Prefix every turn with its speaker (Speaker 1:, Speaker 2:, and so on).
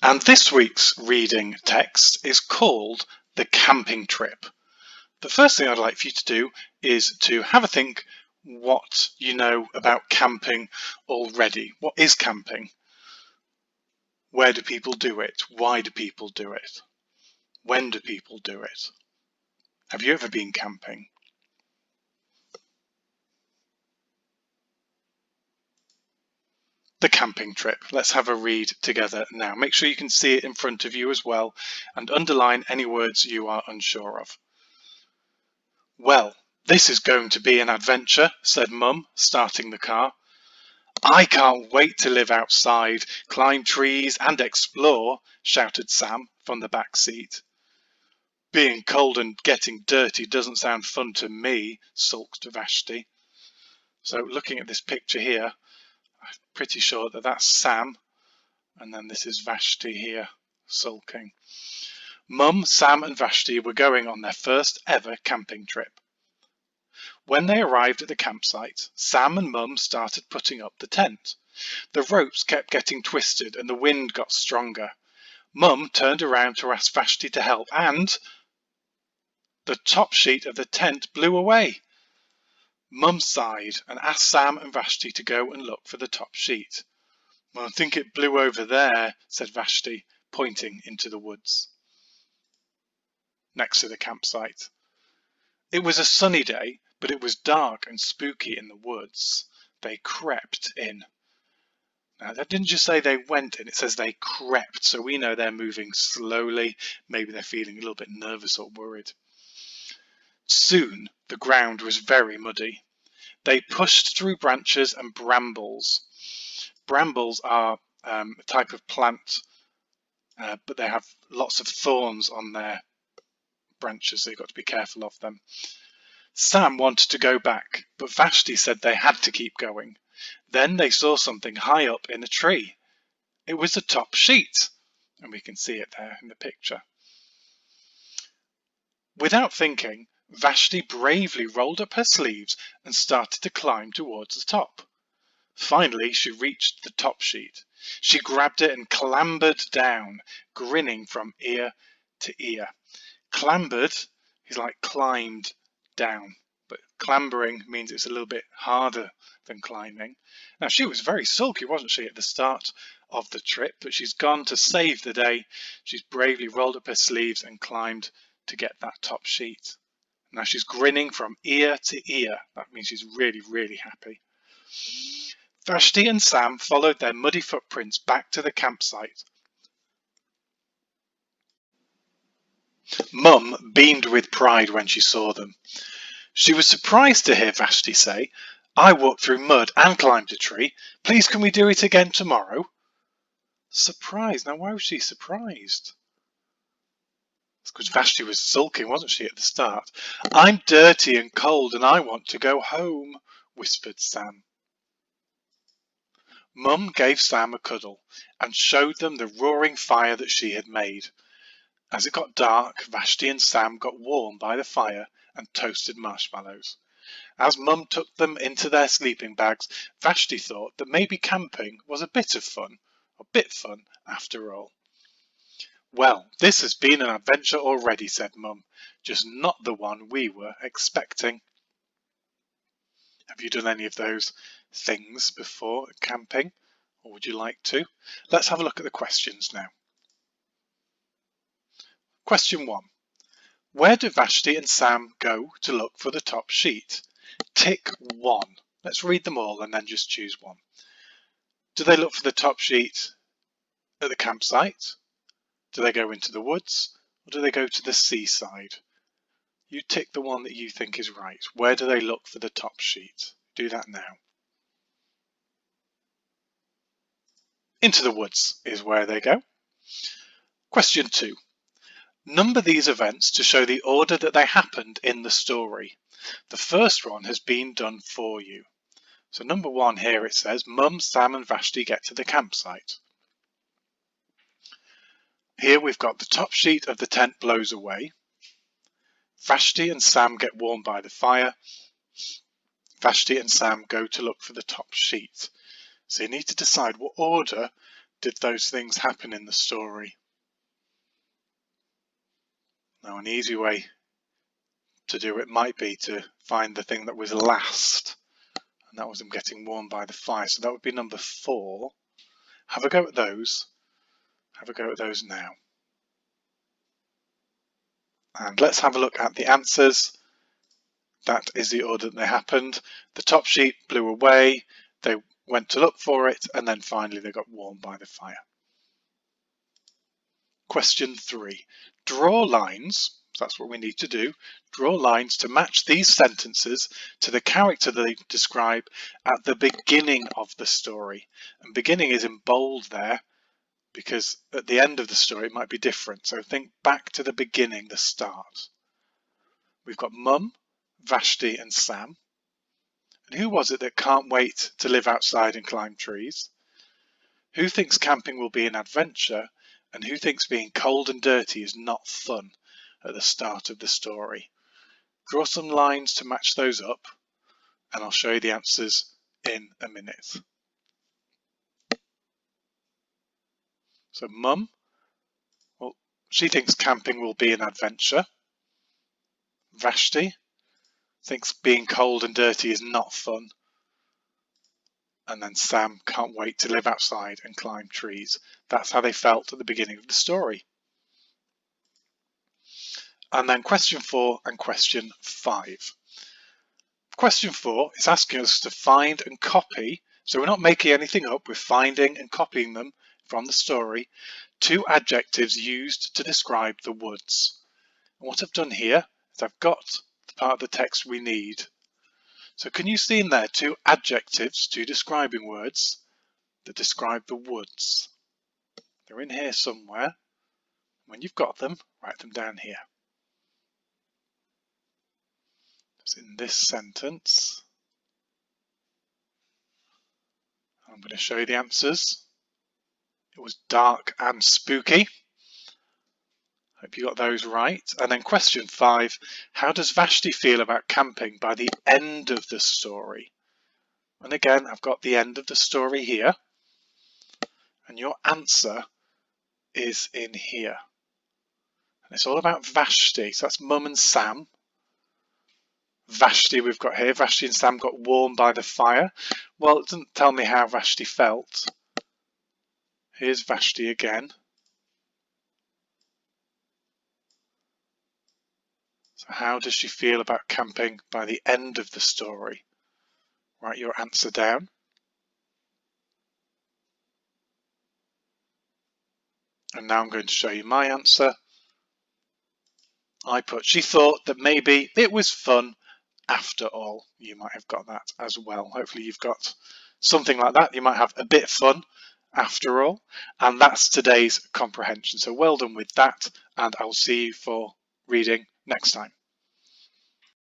Speaker 1: And this week's reading text is called The Camping Trip. The first thing I'd like for you to do is to have a think what you know about camping already. What is camping? Where do people do it? Why do people do it? When do people do it? Have you ever been camping? The camping trip. Let's have a read together now. Make sure you can see it in front of you as well and underline any words you are unsure of. Well, this is going to be an adventure, said Mum, starting the car. I can't wait to live outside, climb trees and explore, shouted Sam from the back seat. Being cold and getting dirty doesn't sound fun to me, sulked Vashti. So looking at this picture here, I'm pretty sure that that's Sam, and then this is Vashti here, sulking. Mum, Sam and Vashti were going on their first ever camping trip. When they arrived at the campsite, Sam and Mum started putting up the tent. The ropes kept getting twisted and the wind got stronger. Mum turned around to ask Vashti to help and the top sheet of the tent blew away. Mum sighed and asked Sam and Vashti to go and look for the top sheet. Well, I think it blew over there, said Vashti, pointing into the woods next to the campsite. It was a sunny day, but it was dark and spooky in the woods. They crept in. Now, that didn't just say they went in, it says they crept, so we know they're moving slowly. Maybe they're feeling a little bit nervous or worried. Soon, the ground was very muddy. They pushed through branches and brambles. Brambles are a type of plant, but they have lots of thorns on their branches, so you've got to be careful of them. Sam wanted to go back, but Vashti said they had to keep going. Then they saw something high up in a tree. It was the top sheet, and we can see it there in the picture. Without thinking, Vashti bravely rolled up her sleeves and started to climb towards the top. Finally, she reached the top sheet. She grabbed it and clambered down, grinning from ear to ear. Clambered is like climbed down, but clambering means it's a little bit harder than climbing. Now, she was very sulky, wasn't she, at the start of the trip, but she's gone to save the day. She's bravely rolled up her sleeves and climbed to get that top sheet. Now she's grinning from ear to ear. That means she's really, really happy. Vashti and Sam followed their muddy footprints back to the campsite. Mum beamed with pride when she saw them. She was surprised to hear Vashti say, I walked through mud and climbed a tree. Please can we do it again tomorrow? Surprised? Now why was she surprised? It's because Vashti was sulking, wasn't she, at the start? I'm dirty and cold and I want to go home, whispered Sam. Mum gave Sam a cuddle and showed them the roaring fire that she had made. As it got dark, Vashti and Sam got warm by the fire and toasted marshmallows. As Mum took them into their sleeping bags, Vashti thought that maybe camping was a bit fun after all. Well, this has been an adventure already, said Mum, just not the one we were expecting. Have you done any of those things before camping, or would you like to? Let's have a look at the questions now. Question 1. Where do Vashti and Sam go to look for the top sheet? Tick 1. Let's read them all and then just choose one. Do they look for the top sheet at the campsite? Do they go into the woods? Or do they go to the seaside? You tick the one that you think is right. Where do they look for the top sheet? Do that now. Into the woods is where they go. Question 2. Number these events to show the order that they happened in the story. The first one has been done for you. So number 1 here, it says, Mum, Sam and Vashti get to the campsite. Here we've got the top sheet of the tent blows away. Vashti and Sam get warm by the fire. Vashti and Sam go to look for the top sheet. So you need to decide what order did those things happen in the story? Now, an easy way to do it might be to find the thing that was last, and that was them getting warmed by the fire. So that would be number 4. Have a go at those. Have a go at those now. And let's have a look at the answers. That is the order that they happened. The top sheep blew away, they went to look for it, and then finally they got warmed by the fire. Question 3. Draw lines, that's what we need to do, draw lines to match these sentences to the character they describe at the beginning of the story. And beginning is in bold there, because at the end of the story it might be different. So think back to the beginning, the start. We've got Mum, Vashti and Sam. And who was it that can't wait to live outside and climb trees? Who thinks camping will be an adventure? And who thinks being cold and dirty is not fun at the start of the story? Draw some lines to match those up, and I'll show you the answers in a minute. So Mum, well, she thinks camping will be an adventure. Vashti thinks being cold and dirty is not fun. And then Sam can't wait to live outside and climb trees. That's how they felt at the beginning of the story. And then question 4 and question 5. Question 4 is asking us to find and copy, so we're not making anything up, we're finding and copying them from the story, 2 adjectives used to describe the woods. And what I've done here is I've got the part of the text we need. So can you see in there 2 adjectives, 2 describing words that describe the woods? They're in here somewhere. When you've got them, write them down here. It's in this sentence. I'm going to show you the answers. It was dark and spooky. Hope you got those right. And then question 5, how does Vashti feel about camping by the end of the story? And again, I've got the end of the story here. And your answer is in here. And it's all about Vashti. So that's Mum and Sam. Vashti we've got here. Vashti and Sam got warmed by the fire. Well, it doesn't tell me how Vashti felt. Here's Vashti again. So how does she feel about camping by the end of the story? Write your answer down. And now I'm going to show you my answer. I put, she thought that maybe it was fun after all. You might have got that as well. Hopefully you've got something like that. You might have a bit of fun after all. And that's today's comprehension. So well done with that. And I'll see you for reading next time.